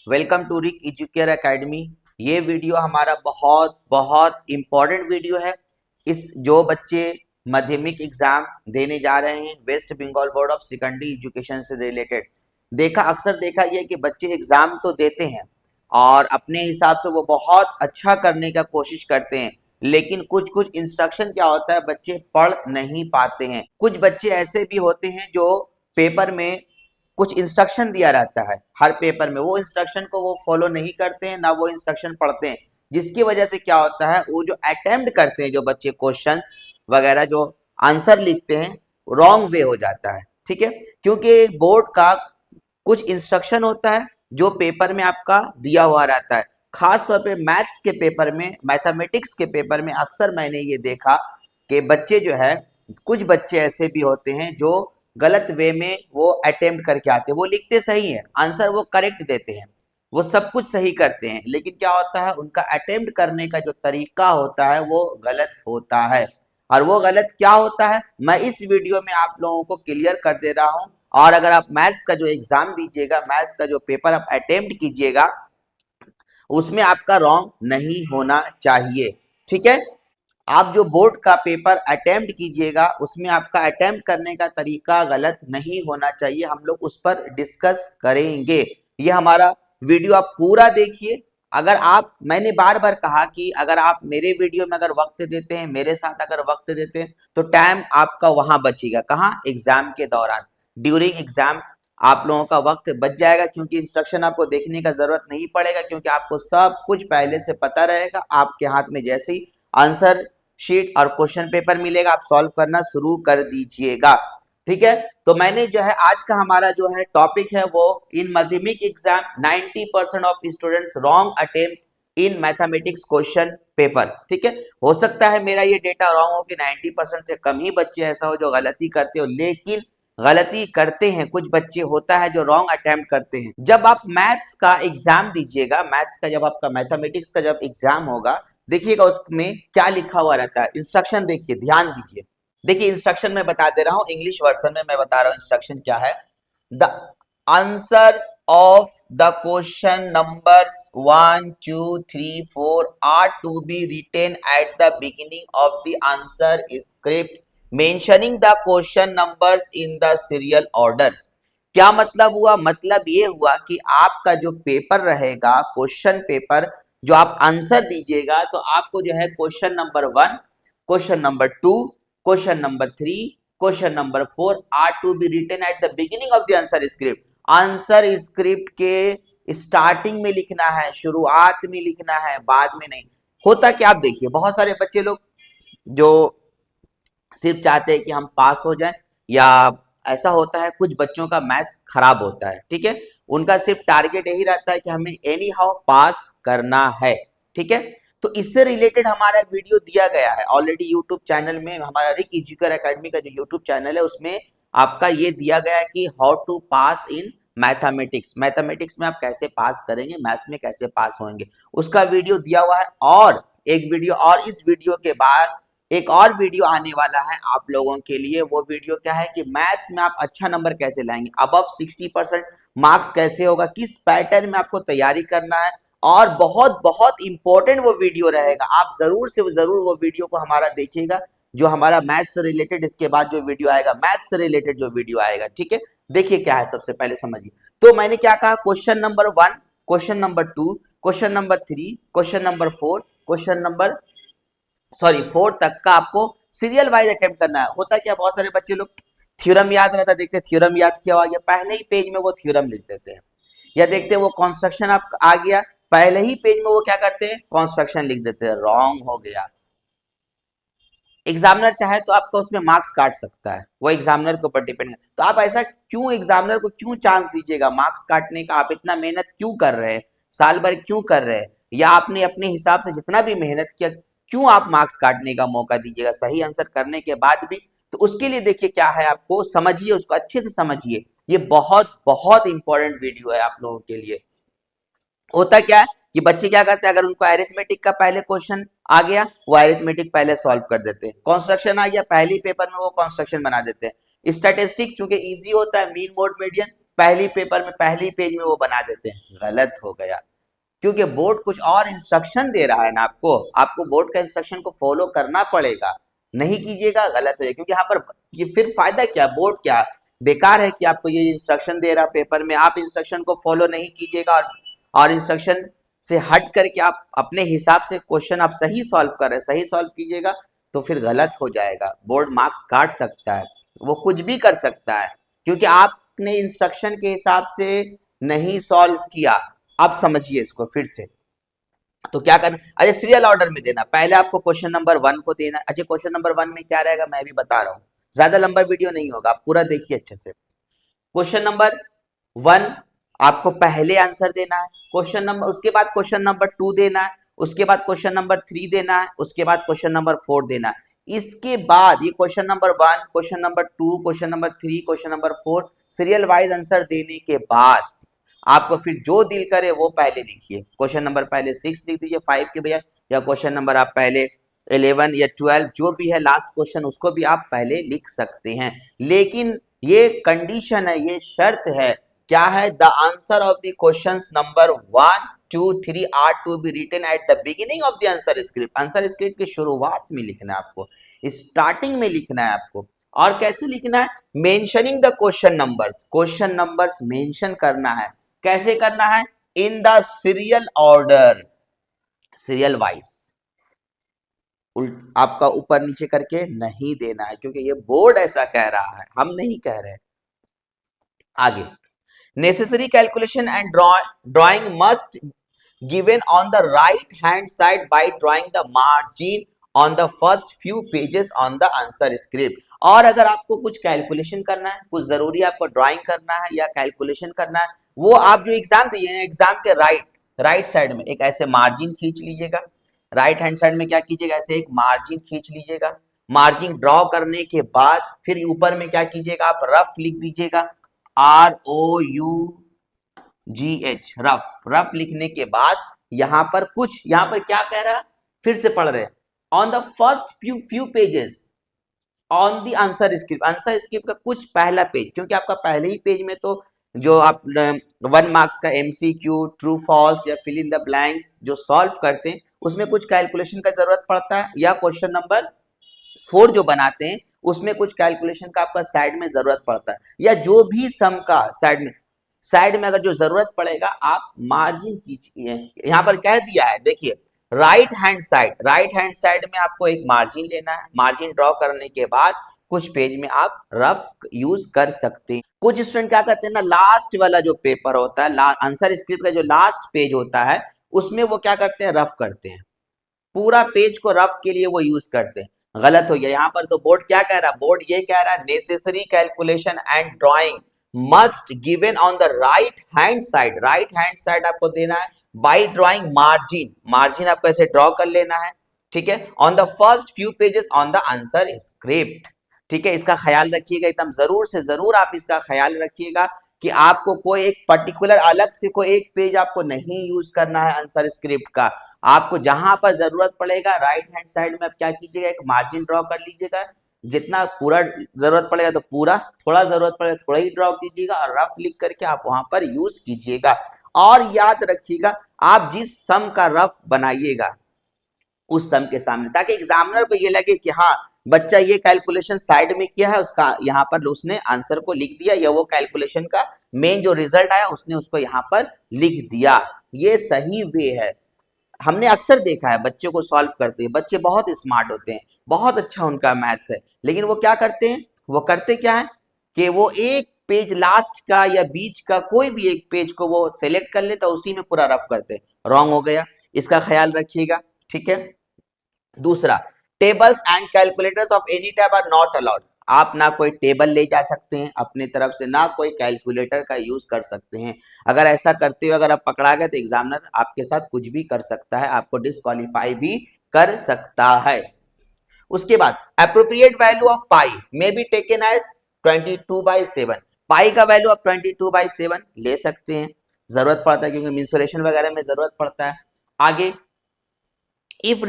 Welcome to Rick Educare Academy. ये video हमारा बहुत बहुत इम्पोर्टेंट वीडियो है। इस जो बच्चे माध्यमिक एग्जाम देने जा रहे हैं West Bengal Board of Secondary Education से रिलेटेड, अक्सर देखा यह कि बच्चे एग्जाम तो देते हैं और अपने हिसाब से वो बहुत अच्छा करने का कोशिश करते हैं, लेकिन कुछ कुछ इंस्ट्रक्शन क्या होता है बच्चे पढ़ नहीं पाते हैं। कुछ बच्चे ऐसे भी होते हैं जो पेपर में कुछ इंस्ट्रक्शन दिया रहता है, हर पेपर में वो इंस्ट्रक्शन को वो फॉलो नहीं करते हैं, ना वो इंस्ट्रक्शन पढ़ते हैं, जिसकी वजह से क्या होता है वो जो अटेम्प्ट करते हैं, जो बच्चे क्वेश्चंस वगैरह जो आंसर लिखते हैं, रॉन्ग वे हो जाता है। ठीक है, क्योंकि बोर्ड का कुछ इंस्ट्रक्शन होता है जो पेपर में आपका दिया हुआ रहता है। खास तौर पे मैथ्स के पेपर में, मैथमेटिक्स के पेपर में अक्सर मैंने ये देखा कि बच्चे जो है, कुछ बच्चे ऐसे भी होते हैं जो गलत वे में वो अटेम्प्ट करके आते हैं। वो लिखते सही है, आंसर वो करेक्ट देते हैं, वो सब कुछ सही करते हैं, लेकिन क्या होता है उनका अटेम्प्ट करने का जो तरीका होता है वो गलत होता है। और वो गलत क्या होता है मैं इस वीडियो में आप लोगों को क्लियर कर दे रहा हूं। और अगर आप मैथ्स का जो एग्जाम दीजिएगा, मैथ्स का जो पेपर आप अटेम्प्ट कीजिएगा, उसमें आपका रॉन्ग नहीं होना चाहिए। ठीक है, आप जो बोर्ड का पेपर अटेम्प्ट कीजिएगा उसमें आपका अटेम्प्ट करने का तरीका गलत नहीं होना चाहिए। हम लोग उस पर डिस्कस करेंगे। ये हमारा वीडियो आप पूरा देखिए। अगर आप, मैंने बार बार कहा कि अगर आप मेरे वीडियो में अगर वक्त देते हैं, मेरे साथ अगर वक्त देते हैं, तो टाइम आपका वहां बचेगा। कहाँ? एग्जाम के दौरान, ड्यूरिंग एग्जाम आप लोगों का वक्त बच जाएगा, क्योंकि इंस्ट्रक्शन आपको देखने का जरूरत नहीं पड़ेगा, क्योंकि आपको सब कुछ पहले से पता रहेगा। आपके हाथ में जैसे ही आंसर शीट और क्वेश्चन पेपर मिलेगा, आप सॉल्व करना शुरू कर दीजिएगा। ठीक है, तो मैंने जो है आज का हमारा जो है टॉपिक है वो इन माध्यमिक exam 90% of students wrong attempt in mathematics question paper. ठीक है, हो सकता है मेरा ये डेटा रॉन्ग हो कि 90% से कम ही बच्चे ऐसा हो जो गलती करते हो, लेकिन गलती करते हैं कुछ बच्चे, होता है जो रॉन्ग अटेम्प्ट करते हैं। जब आप मैथ्स का एग्जाम दीजिएगा, मैथ्स का जब आपका मैथमेटिक्स का जब एग्जाम होगा, देखिएगा उसमें क्या लिखा हुआ रहता है। इंस्ट्रक्शन देखिए, ध्यान दीजिए। देखिए इंस्ट्रक्शन मैं बता दे रहा हूं, इंग्लिश वर्जन में मैं बता रहा हूं इंस्ट्रक्शन क्या है। The answers of the question numbers 1 2 3 4 are to be written at the beginning of the answer script mentioning the question numbers in the serial order. क्या मतलब हुआ? मतलब ये हुआ कि आपका जो पेपर रहेगा, क्वेश्चन पेपर, जो आप आंसर दीजिएगा, तो आपको जो है question number 1, question number 2, question number 3, question number 4 are to be written at the beginning of the answer script. Answer script के स्टार्टिंग में लिखना है, शुरुआत में लिखना है, बाद में नहीं। होता क्या, आप देखिए बहुत सारे बच्चे लोग जो सिर्फ चाहते हैं कि हम पास हो जाएं, या ऐसा होता है कुछ बच्चों का मैथ्स खराब होता है। ठीक है, उनका सिर्फ टारगेट यही रहता है कि हमें एनी हाउ पास करना है। ठीक है, तो इससे रिलेटेड हमारा वीडियो दिया गया है ऑलरेडी यूट्यूब चैनल में। हमारा रिक एजुकेयर एकेडमी का जो यूट्यूब चैनल है उसमें आपका ये दिया गया है कि how to pass in mathematics. Mathematics में आप कैसे पास करेंगे, मैथ्स में कैसे पास होंगे, उसका वीडियो दिया हुआ है। और एक वीडियो, और इस वीडियो के बाद एक और वीडियो आने वाला है आप लोगों के लिए। वो वीडियो क्या है कि मैथ्स में आप अच्छा नंबर कैसे लाएंगे, अबव 60% मार्क्स कैसे होगा, किस पैटर्न में आपको तैयारी करना है। और बहुत बहुत इंपॉर्टेंट वो वीडियो रहेगा, आप जरूर से जरूर वो वीडियो को हमारा देखिएगा, जो हमारा मैथ्स से रिलेटेड इसके बाद जो वीडियो आएगा, मैथ्स से रिलेटेड जो वीडियो आएगा। ठीक है, देखिए क्या है, सबसे पहले समझिए। तो मैंने क्या कहा, question number 1, question number 2, question number 3, question number 4, question number 4 तक का आपको सीरियल वाइज अटेम्प्ट करना है। होता क्या, बहुत सारे बच्चे लोग थ्योरम याद रहता, देखते थ्योरम याद किया हुआ गया, पहले ही पेज में वो थ्योरम लिख देते हैं। या देखते वो कंस्ट्रक्शन आप आ गया, पहले ही पेज में वो क्या करते हैं, कंस्ट्रक्शन लिख देते हैं। रॉन्ग हो गया। एग्जामिनर चाहे तो आपका उसमें मार्क्स काट सकता है, वो एग्जामिनर के ऊपर डिपेंड है। तो आप ऐसा क्यों, एग्जामिनर को क्यों चांस दीजिएगा मार्क्स काटने का? आप इतना मेहनत क्यों कर रहे हैं, साल भर क्यों कर रहे हैं, या आपने अपने हिसाब से जितना भी मेहनत किया, क्यों आप मार्क्स काटने का मौका दीजिएगा सही आंसर करने के बाद भी? तो उसके लिए देखिए क्या है, आपको समझिए, उसको अच्छे से समझिए। ये बहुत बहुत इंपॉर्टेंट वीडियो है आप लोगों के लिए। होता क्या है कि बच्चे क्या करते हैं, अगर उनको अरिथमेटिक का पहले क्वेश्चन आ गया, वो अरिथमेटिक पहले सॉल्व कर देते हैं। कंस्ट्रक्शन आ गया, पहले पेपर में वो कंस्ट्रक्शन बना देते हैं। स्टैटिस्टिक्स चूंकि इजी होता है, मीन मोड मीडियन, पहली पेपर में पहली पेज में वो बना देते हैं, गलत हो गया। क्योंकि बोर्ड कुछ और इंस्ट्रक्शन दे रहा है ना आपको, आपको बोर्ड का इंस्ट्रक्शन को फॉलो करना पड़ेगा, नहीं कीजिएगा गलत हो जाएगा। क्योंकि यहाँ पर ये फिर फायदा क्या, बोर्ड क्या बेकार है कि आपको ये इंस्ट्रक्शन दे रहा पेपर में, आप इंस्ट्रक्शन को फॉलो नहीं कीजिएगा और इंस्ट्रक्शन से हट करके आप अपने हिसाब से क्वेश्चन आप सही सॉल्व कर रहे हैं, सही सॉल्व कीजिएगा तो फिर गलत हो जाएगा, बोर्ड मार्क्स काट सकता है, वो कुछ भी कर सकता है क्योंकि आपने इंस्ट्रक्शन के हिसाब से नहीं सॉल्व किया। अब समझिए इसको फिर से, तो क्या करना, अच्छा सीरियल ऑर्डर में देना, पहले आपको क्वेश्चन नंबर 1 को देना। अच्छा क्वेश्चन नंबर 1 में क्या रहेगा मैं भी बता रहा हूँ, ज्यादा लंबा वीडियो नहीं होगा, आप पूरा देखिए अच्छे से। क्वेश्चन नंबर 1 आपको पहले आंसर देना है, क्वेश्चन नंबर, उसके बाद क्वेश्चन नंबर 2 देना है, उसके बाद क्वेश्चन नंबर 3 देना है, उसके बाद क्वेश्चन नंबर 4 देना है। इसके बाद ये question number 1, question number 2, question number 3, question number 4 serial wise answer देने के बाद आपको फिर जो दिल करे वो पहले लिखिए। क्वेश्चन नंबर पहले 6 लिख दीजिए 5 के बजाय, या क्वेश्चन नंबर आप पहले 11 या 12 जो भी है लास्ट क्वेश्चन उसको भी आप पहले लिख सकते हैं। लेकिन ये कंडीशन है, ये शर्त है, क्या है, the answer of the question number 1, 2, 3 are to be written at the beginning of the answer script. Answer script की शुरुआत में लिखना है आपको, स्टार्टिंग में लिखना है आपको। और कैसे लिखना है, mentioning the question numbers mention करना है। कैसे करना है, इन the serial order, serial wise, आपका ऊपर नीचे करके नहीं देना है क्योंकि ये बोर्ड ऐसा कह रहा है, हम नहीं कह रहे। आगे, necessary calculation and drawing must given on the right hand side by drawing the margin on the first few pages on the answer script. और अगर आपको कुछ कैलकुलेशन करना है, कुछ जरूरी आपको ड्राइंग करना है या कैलकुलेशन करना है, वो आप जो एग्जाम दिए हैं एग्जाम के राइट साइड में एक ऐसे मार्जिन खींच लीजिएगा, राइट हैंड साइड में क्या कीजिएगा, ऐसे एक मार्जिन खींच लीजिएगा। मार्जिन ड्रॉ करने के बाद फिर ऊपर में क्या कीजिएगा, आप रफ लिख दीजिएगा, ROUGH, रफ लिखने के बाद यहां पर कुछ, यहां पर क्या कह रहा है, फिर से पढ़ रहे हैं, on the first few pages on the answer script का कुछ पहला पेज, क्योंकि आपका पहले ही पेज में तो जो आप 1 मार्क्स का MCQ ट्रू फॉल्स या फिल इन द ब्लैंक्स जो सॉल्व करते हैं उसमें कुछ कैलकुलेशन का जरूरत पड़ता है, या क्वेश्चन नंबर 4 जो बनाते हैं उसमें कुछ कैलकुलेशन का आपका साइड में जरूरत पड़ता है, या जो भी सम का साइड में अगर जो जरूरत पड़ेगा आप मार्जिन कीजिए। यहां पर कह दिया है देखिए, राइट हैंड साइड में आपको एक मार्जिन लेना है, मार्जिन ड्रॉ करने के बाद कुछ पेज में आप रफ यूज कर सकते हैं। कुछ स्टूडेंट क्या करते हैं ना, लास्ट वाला जो पेपर होता है, आंसर स्क्रिप्ट का जो लास्ट पेज होता है उसमें वो क्या करते हैं, रफ करते हैं, पूरा पेज को रफ के लिए वो यूज करते हैं, गलत हो गया। यहाँ पर तो बोर्ड क्या कह रहा है, बोर्ड ये कह रहा है necessary calculation and drawing must given on the right hand side आपको देना है बाय ड्राइंग मार्जिन आपको ऐसे ड्रॉ कर लेना है, ठीक है, on the first few pages on the answer script, ठीक है। इसका ख्याल रखिएगा, एकदम जरूर से जरूर आप इसका ख्याल रखिएगा कि आपको कोई एक पर्टिकुलर अलग से कोई एक पेज आपको नहीं यूज करना है आंसर स्क्रिप्ट का। आपको जहां पर जरूरत पड़ेगा राइट हैंड साइड में आप क्या कीजिएगा, एक मार्जिन ड्रॉ कर लीजिएगा, जितना पूरा जरूरत पड़ेगा तो पूरा, थोड़ा जरूरत पड़ेगा थोड़ा ही ड्रॉ कीजिएगा और रफ लिख करके आप वहां पर यूज कीजिएगा। और याद रखिएगा आप जिस सम का रफ बनाइएगा उस सम के सामने, ताकि एग्जामिनर को ये लगे कि हाँ बच्चा ये कैलकुलेशन साइड में किया है, उसका यहाँ पर उसने आंसर को लिख दिया, या वो कैलकुलेशन का मेन जो रिजल्ट आया उसने उसको यहाँ पर लिख दिया, ये सही वे है। हमने अक्सर देखा है बच्चों को सॉल्व करते हैं, बच्चे बहुत स्मार्ट होते हैं, बहुत अच्छा उनका मैथ्स है, लेकिन वो क्या करते हैं, वो करते क्या है कि वो एक पेज लास्ट का या बीच का कोई भी एक पेज को वो सेलेक्ट कर लेता, उसी में पूरा रफ करते हैं, रॉन्ग हो गया, इसका ख्याल रखिएगा, ठीक है। दूसरा, tables and calculators of any type are not allowed. आप ना कोई टेबल ले जा सकते हैं अपनी तरफ से, ना कोई कैलकुलेटर का यूज कर सकते हैं। अगर ऐसा करते हुए अगर आप पकड़ा गए तो एग्जामिनर आपके साथ कुछ भी कर सकता है, आपको डिस्क्वालीफाई भी कर सकता है। उसके बाद, appropriate value of pi may be taken as 22/7। Pi का वैल्यू आप 22/7 ले सकते हैं, जरूरत पड़ता है क्योंकि मिंसुरेशन वगैरह में जरूरत पड़ता है। आगे, इफ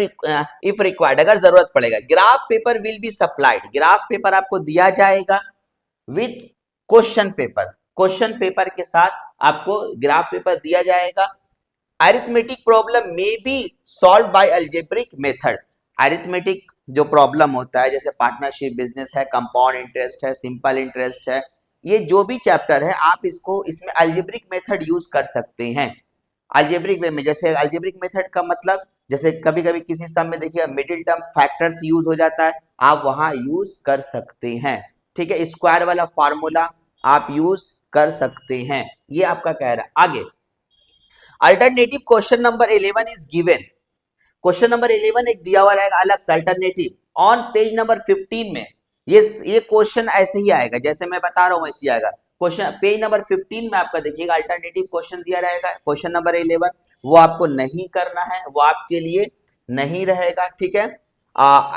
रिक्वायर्ड, अगर जरूरत पड़ेगा, graph paper will be supplied, graph paper आपको दिया जाएगा with question paper, question paper के साथ आपको ग्राफ पेपर दिया जाएगा। Arithmetic problem may be solve by algebraic method. Arithmetic जो प्रॉब्लम होता है जैसे पार्टनरशिप बिजनेस है, कंपाउंड इंटरेस्ट है, सिंपल इंटरेस्ट है, ये जो भी चैप्टर है आप इसको इसमें अलजेब्रिक मेथड यूज कर सकते हैं। अलजेब्रिक वे में, जैसे अलजेब्रिक मेथड का मतलब जैसे कभी कभी किसी सम में देखिए मिडिल टर्म फैक्टर्स यूज हो जाता है, आप वहां यूज कर सकते हैं। ठीक है, स्क्वायर वाला फार्मूला आप यूज कर सकते हैं, ये आपका कह रहा है। आगे alternative question number 11 is given. Question number 11 एक दिया हुआ रहेगा अलग से अल्टरनेटिव ऑन पेज नंबर 15 में। ये क्वेश्चन ऐसे ही आएगा जैसे मैं बता रहा हूँ ऐसे ही आएगा। क्वेश्चन पेज नंबर 15 में आपका देखिएगा अल्टरनेटिव क्वेश्चन दिया रहेगा क्वेश्चन नंबर 11, वो आपको नहीं करना है, वो आपके लिए नहीं रहेगा। ठीक है,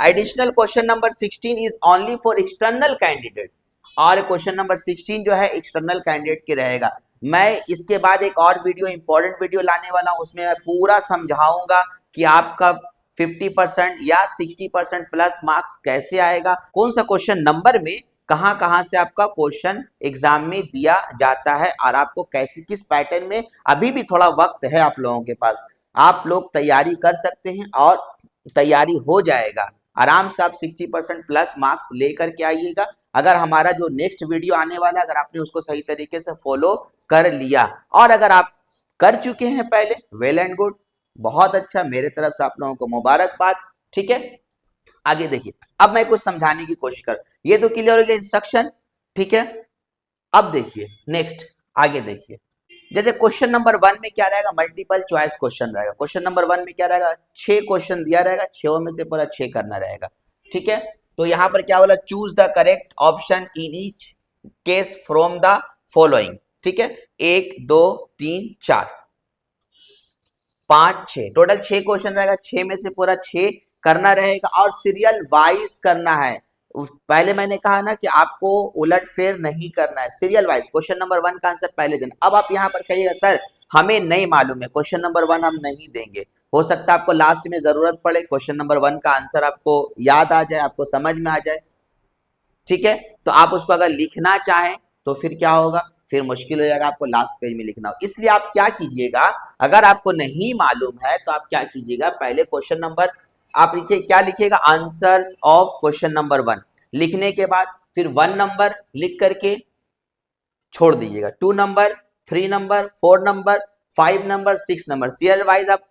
additional question number 16 is only for external candidate, और क्वेश्चन नंबर 16 जो है एक्सटर्नल कैंडिडेट के रहेगा। मैं इसके बाद एक और वीडियो इंपॉर्टेंट वीडियो लाने वाला हूं, उसमें मैं पूरा समझाऊंगा कि आपका 50% या 60% प्लस मार्क्स कैसे आएगा, कौन सा क्वेश्चन नंबर में कहां से आपका क्वेश्चन एग्जाम में दिया जाता है, और आपको कैसे किस पैटर्न में। अभी भी थोड़ा वक्त है आप लोगों के पास, आप लोग तैयारी कर सकते हैं और तैयारी हो जाएगा आराम से। आप 60% प्लस मार्क्स लेकर के आइएगा। अगर हमारा जो नेक्स्ट वीडियो आने वाला है अगर आपने उसको सही तरीके से फॉलो कर लिया, और अगर आप कर चुके हैं पहले, वेल एंड गुड, बहुत अच्छा, मेरे तरफ से आप लोगों को मुबारकबाद। ठीक है, आगे देखिए, अब मैं कुछ समझाने की कोशिश कर, ये तो क्लियर हो गया इंस्ट्रक्शन। ठीक है, अब देखिए नेक्स्ट, आगे देखिए, जैसे क्वेश्चन नंबर 1 में क्या रहेगा, मल्टीपल चॉइस क्वेश्चन रहेगा। क्वेश्चन नंबर 1 में क्या रहेगा, 6 क्वेश्चन दिया रहेगा, 6 में से पूरा 6 करना रहेगा। ठीक है, तो यहां पर क्या बोला, choose the correct option in each case from the following. ठीक है, 1 2 3 4 5 6, टोटल 6 क्वेश्चन रहेगा, 6 में से पूरा 6 करना रहेगा, और सीरियल वाइज करना है। पहले मैंने कहा ना कि आपको उलट फेर नहीं करना है, सीरियल वाइज क्वेश्चन नंबर 1 का आंसर पहले देना। अब आप यहाँ पर कहिएगा सर हमें नहीं मालूम है, क्वेश्चन नंबर 1 हम नहीं देंगे, हो सकता है आपको लास्ट में जरूरत पड़े, क्वेश्चन नंबर 1 का आंसर आपको याद आ जाए, आपको समझ में आ जाए। ठीक है, तो आप उसको अगर लिखना चाहें तो फिर क्या होगा, फिर मुश्किल हो जाएगा, आपको लास्ट पेज में लिखना हो। इसलिए आप क्या कीजिएगा, अगर आपको नहीं मालूम है तो आप क्या कीजिएगा, पहले क्वेश्चन नंबर आप लिखिए, क्या लिखिएगा, आंसर्स ऑफ क्वेश्चन नंबर 1 लिखने के बाद फिर 1 नंबर लिख करके छोड़ दीजिएगा, 2 number, 3 number, 4 number, 5 number, 6 number, serial wise आप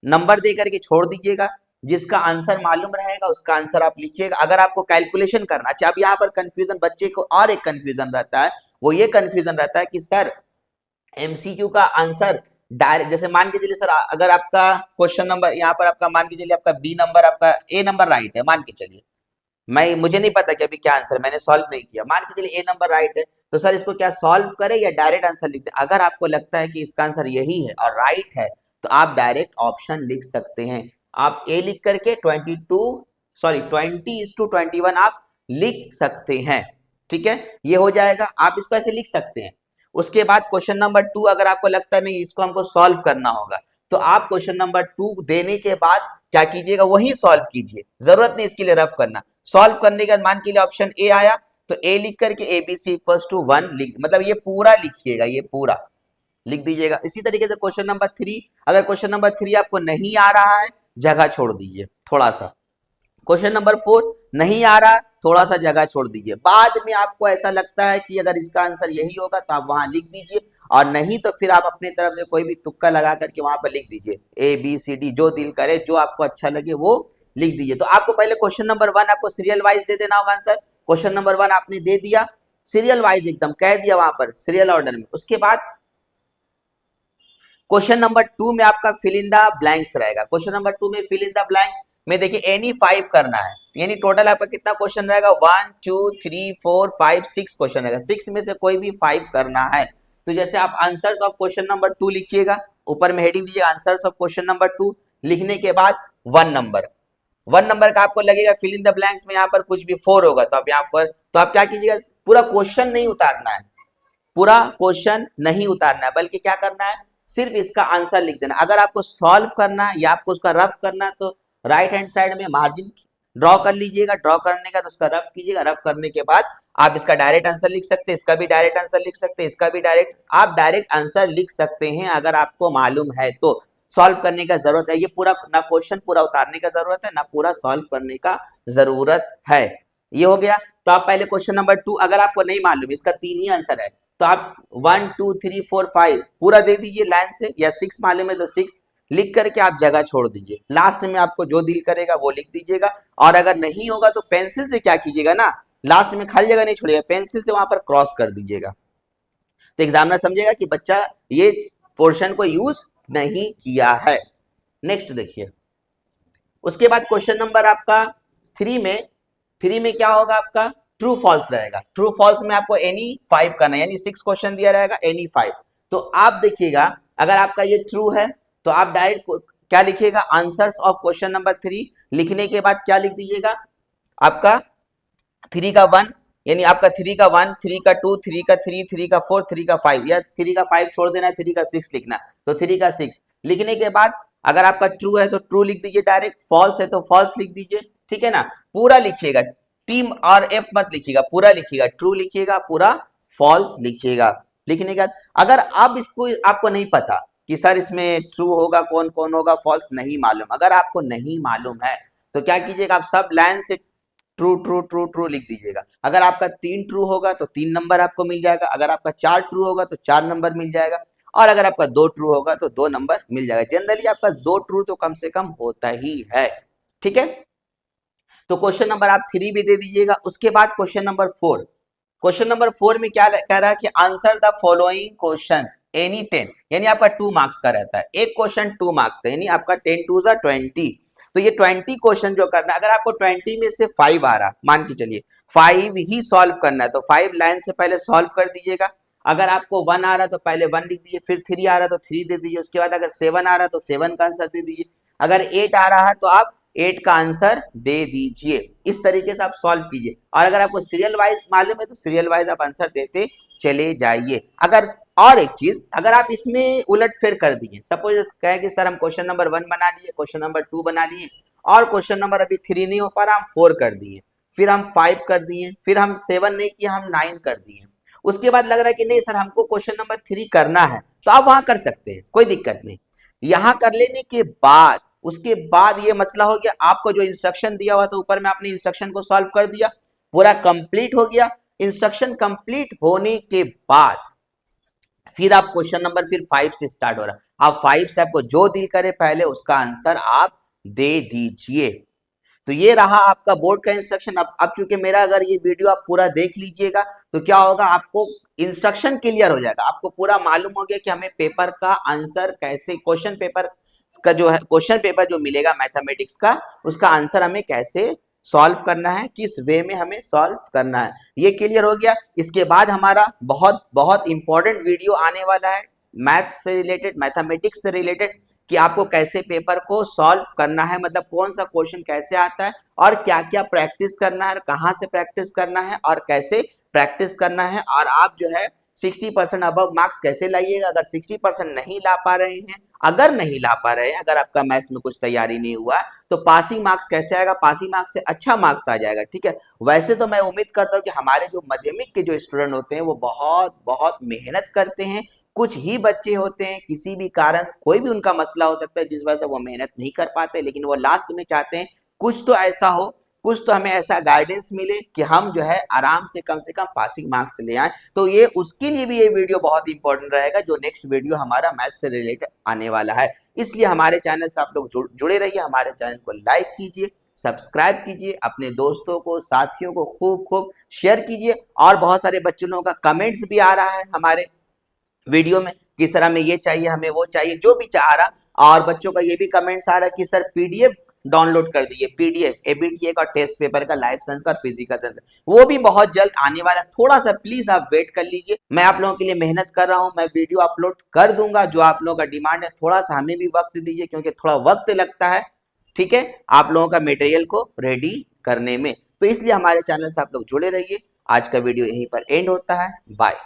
नंबर दे करके छोड़ दीजिएगा। जिसका आंसर मालूम रहेगा उसका आंसर आप लिखिएगा। अगर आपको कैलकुलेशन करना चाहिए, अब यहाँ पर कंफ्यूजन बच्चे को और एक कंफ्यूजन रहता है, वो ये कंफ्यूजन रहता है कि सर एमसीक्यू का आंसर डायरेक्ट, जैसे मान के चलिए सर अगर आपका क्वेश्चन नंबर यहाँ पर आपका मान के चलिए आपका बी नंबर, आपका ए नंबर राइट है, मान के चलिए, मुझे नहीं पता कि अभी क्या आंसर, मैंने सॉल्व नहीं किया, मान के चलिए ए नंबर राइट है, तो सर इसको क्या सॉल्व करें या डायरेक्ट आंसर लिख दें। अगर आपको लगता है कि इसका आंसर यही है और राइट है तो आप डायरेक्ट ऑप्शन लिख सकते हैं। आप ए लिख करके 20:21 आप लिख सकते हैं। ठीक है, ये हो जाएगा, आप इसको ऐसे लिख सकते हैं। उसके बाद क्वेश्चन नंबर 2 अगर आपको लगता है नहीं इसको हमको सॉल्व करना होगा, तो आप क्वेश्चन नंबर 2 देने के बाद क्या कीजिएगा, वही सॉल्व कीजिए, जरूरत नहीं इसके लिए रफ करना। सॉल्व करने के बाद मान के लिए ऑप्शन ए आया तो ए लिख करके ABC = 1 लिख, मतलब ये पूरा लिखिएगा, ये पूरा लिख दीजिएगा। इसी तरीके से क्वेश्चन नंबर 3, अगर क्वेश्चन नंबर 3 आपको नहीं आ रहा है जगह छोड़ दीजिए थोड़ा सा। क्वेश्चन नंबर 4 नहीं आ रहा, थोड़ा सा जगह छोड़ दीजिए। बाद में आपको ऐसा लगता है कि अगर इसका आंसर यही होगा तो आप वहां लिख दीजिए, और नहीं तो फिर आप अपनी तरफ से कोई भी तुक्का लगा करके वहां पर लिख दीजिए, ABCD जो दिल करे, जो आपको अच्छा लगे वो लिख दीजिए। तो आपको पहले क्वेश्चन नंबर 1 आपको सीरियल वाइज दे देना होगा आंसर। क्वेश्चन नंबर 1 आपने दे दिया सीरियल वाइज, एकदम कह दिया वहां पर सीरियल ऑर्डर में। उसके बाद क्वेश्चन नंबर 2 में आपका फिल इन द ब्लैंक्स रहेगा। क्वेश्चन नंबर 2 में फिल इन द ब्लैंक्स में देखिए एनी 5 करना है, यानी टोटल आपका कितना क्वेश्चन रहेगा, 1 2 3 4 5 6 क्वेश्चन रहेगा, 6 में से कोई भी 5 करना है। तो जैसे आप आंसर्स ऑफ क्वेश्चन नंबर 2 लिखिएगा, ऊपर में हेडिंग दीजिए आंसर्स ऑफ क्वेश्चन नंबर 2, लिखने के बाद 1 नंबर का आपको लगेगा फिल इन द ब्लैंक्स में यहाँ पर कुछ भी 4 होगा, तो आप यहाँ पर तो आप क्या कीजिएगा, पूरा क्वेश्चन नहीं उतारना है, पूरा क्वेश्चन नहीं उतारना है, बल्कि क्या करना है, सिर्फ इसका आंसर लिख देना। अगर आपको सॉल्व करना है या आपको उसका रफ करना है तो राइट हैंड साइड में मार्जिन ड्रॉ कर लीजिएगा, ड्रॉ करने का तो उसका रफ कीजिएगा, रफ करने के बाद आप इसका डायरेक्ट आंसर लिख सकते हैं, इसका भी डायरेक्ट आंसर लिख सकते हैं, इसका भी डायरेक्ट, आप डायरेक्ट आंसर लिख सकते हैं अगर आपको मालूम है तो। सॉल्व करने का जरूरत है, ये पूरा ना क्वेश्चन पूरा उतारने का जरूरत है ना पूरा सॉल्व करने का जरूरत है। ये हो गया। तो आप पहले क्वेश्चन नंबर 2 अगर आपको नहीं मालूम, इसका 3 ही आंसर है, तो आप 1 2 3 4 5 पूरा दे दीजिए लाइन से, या 6 मालूम है तो 6 लिख करके आप जगह छोड़ दीजिए, लास्ट में आपको जो दिल करेगा वो लिख दीजिएगा। और अगर नहीं होगा तो पेंसिल से क्या कीजिएगा ना, लास्ट में खाली जगह नहीं छोड़िएगा, पेंसिल से वहां पर क्रॉस कर दीजिएगा, तो एग्जामिनर समझेगा कि बच्चा ये पोर्शन को यूज नहीं किया है। नेक्स्ट देखिए, उसके बाद क्वेश्चन नंबर आपका 3 में क्या होगा, आपका ट्रू फॉल्स रहेगा। ट्रू फॉल्स में आपको एनी 5 करना है, यानी 6 क्वेश्चन दिया रहेगा, एनी 5। तो आप देखिएगा अगर आपका ये ट्रू है तो आप डायरेक्ट क्या लिखिएगा, आंसर्स ऑफ क्वेश्चन नंबर 3 लिखने के बाद क्या लिख दीजिएगा, आपका 3 का 1, यानी आपका 3 का 1, 3 का 2, 3 का 3, 3 का 4, 3 का 5, या 3 का 5 छोड़ देना है, 3 का 6 लिखना, तो 3 का 6 लिखने के बाद अगर आपका ट्रू है तो ट्रू लिख दीजिए डायरेक्ट, फॉल्स है तो फॉल्स लिख दीजिए, ठीक है ना। पूरा लिखिएगा, टीम और एफ मत लिखिएगा, पूरा लिखिएगा, ट्रू लिखिएगा, पूरा फॉल्स लिखिएगा। लिखने के बाद अगर आप इसको आपको नहीं पता कि सर इसमें ट्रू होगा कौन कौन होगा, फॉल्स नहीं मालूम, अगर आपको नहीं मालूम है तो क्या कीजिएगा, आप सब लाइन से ट्रू ट्रू ट्रू ट्रू लिख दीजिएगा। अगर आपका 3 ट्रू होगा तो 3 नंबर आपको मिल जाएगा, अगर आपका 4 ट्रू होगा तो 4 नंबर मिल जाएगा, और अगर आपका 2 ट्रू होगा तो 2 नंबर मिल जाएगा। जनरली आपका 2 ट्रू तो कम से कम होता ही है, ठीक है। तो क्वेश्चन नंबर आप 3 भी दे दीजिएगा। उसके बाद क्वेश्चन नंबर 4, क्वेश्चन नंबर 4 में क्या कह रहा है कि answer the following questions any 10, यानी आपका 2 मार्क्स का रहता है, एक क्वेश्चन 2 मार्क्स का, यानी आपका 10 2 20। तो ये 20 क्वेश्चन जो करना है, अगर आपको 20 में से 5 आ रहा, मान के चलिए 5 ही सॉल्व करना है, तो 5 लाइन से पहले सॉल्व कर दीजिएगा। अगर आपको 1 आ रहा तो पहले 1 लिख दीजिए, फिर 3 आ रहा तो 3 दे दीजिए, उसके बाद अगर 7 आ रहा तो 7 का आंसर दे दीजिए, अगर 8 आ रहा है तो आप 8 का आंसर दे दीजिए। इस तरीके से आप सॉल्व कीजिए, और अगर आपको सीरियल वाइज मालूम है तो सीरियल वाइज आप आंसर देते चले जाइए। अगर और एक चीज, अगर आप इसमें उलटफेर कर दिए, सपोज कहें कि सर हम क्वेश्चन नंबर 1 बना लिए, क्वेश्चन नंबर 2 बना लिए, और क्वेश्चन नंबर अभी 3 नहीं हो पा रहा, हम 4 कर दिए, फिर हम 5 कर दिए, फिर हम 7 नहीं किया, हम 9 कर दिए, उसके बाद लग रहा है कि नहीं सर हमको क्वेश्चन नंबर 3 करना है, तो आप वहां कर सकते हैं, कोई दिक्कत नहीं। यहां कर लेने के बाद उसके बाद ये मसला हो गया, आपको जो इंस्ट्रक्शन दिया हुआ था ऊपर में आपने इंस्ट्रक्शन को सॉल्व कर दिया, पूरा कंप्लीट हो गया। इंस्ट्रक्शन कंप्लीट होने के बाद फिर आप क्वेश्चन नंबर फिर 5 से स्टार्ट हो रहा, आप 5 से आपको जो दिल करे पहले उसका आंसर आप दे दीजिए। तो ये रहा आपका बोर्ड का इंस्ट्रक्शन। अब चूंकि मेरा अगर ये वीडियो आप पूरा देख लीजिएगा तो क्या होगा, आपको इंस्ट्रक्शन क्लियर हो जाएगा, आपको पूरा मालूम हो गया कि हमें पेपर का आंसर कैसे, क्वेश्चन पेपर का जो है क्वेश्चन पेपर जो मिलेगा मैथमेटिक्स का, उसका आंसर हमें कैसे सॉल्व करना है, किस वे में हमें सॉल्व करना है, ये क्लियर हो गया। इसके बाद हमारा बहुत बहुत इंपॉर्टेंट वीडियो आने वाला है मैथ्स से रिलेटेड, मैथमेटिक्स से रिलेटेड, कि आपको कैसे पेपर को सॉल्व करना है, मतलब कौन सा क्वेश्चन कैसे आता है और क्या क्या प्रैक्टिस करना है, कहाँ से प्रैक्टिस करना है और कैसे प्रैक्टिस करना है, और आप जो है 60% अबव मार्क्स कैसे लाइएगा। अगर 60% नहीं ला पा रहे हैं, अगर आपका मैथ्स में कुछ तैयारी नहीं हुआ तो पासिंग मार्क्स कैसे आएगा, पासिंग मार्क्स से अच्छा मार्क्स आ जाएगा, ठीक है। वैसे तो मैं उम्मीद करता हूँ कि हमारे जो माध्यमिक के जो स्टूडेंट होते हैं वो बहुत बहुत मेहनत करते हैं, कुछ ही बच्चे होते हैं किसी भी कारण, कोई भी उनका मसला हो सकता है जिस वजह से वो मेहनत नहीं कर पाते, लेकिन वो लास्ट में चाहते हैं कुछ तो ऐसा हो, कुछ तो हमें ऐसा गाइडेंस मिले कि हम जो है आराम से कम पासिंग मार्क्स ले आए। तो ये उसके लिए भी ये वीडियो बहुत इंपॉर्टेंट रहेगा, जो नेक्स्ट वीडियो हमारा मैथ्स से रिलेटेड आने वाला है। इसलिए हमारे चैनल से आप लोग जुड़े रहिए, हमारे चैनल को लाइक कीजिए, सब्सक्राइब कीजिए, अपने दोस्तों को साथियों को खूब खूब शेयर कीजिए। और बहुत सारे बच्चों का कमेंट्स भी आ रहा है हमारे वीडियो में कि सर हमें ये चाहिए, हमें वो चाहिए, जो भी चाह रहा, और बच्चों का ये भी कमेंट्स आ रहा है कि सर पीडीएफ डाउनलोड कर दीजिए, पीडीएफ एबीटीए का टेस्ट पेपर का, लाइफ साइंस का और फिजिकल साइंस, वो भी बहुत जल्द आने वाला है, थोड़ा सा प्लीज आप वेट कर लीजिए। मैं आप लोगों के लिए मेहनत कर रहा हूं, मैं वीडियो अपलोड कर दूंगा, जो आप लोगों का डिमांड है, थोड़ा सा हमें भी वक्त दीजिए क्योंकि थोड़ा वक्त लगता है, ठीक है, आप लोगों का मटेरियल को रेडी करने में। तो इसलिए हमारे चैनल से आप लोग जुड़े रहिए। आज का वीडियो यहीं पर एंड होता है, बाय।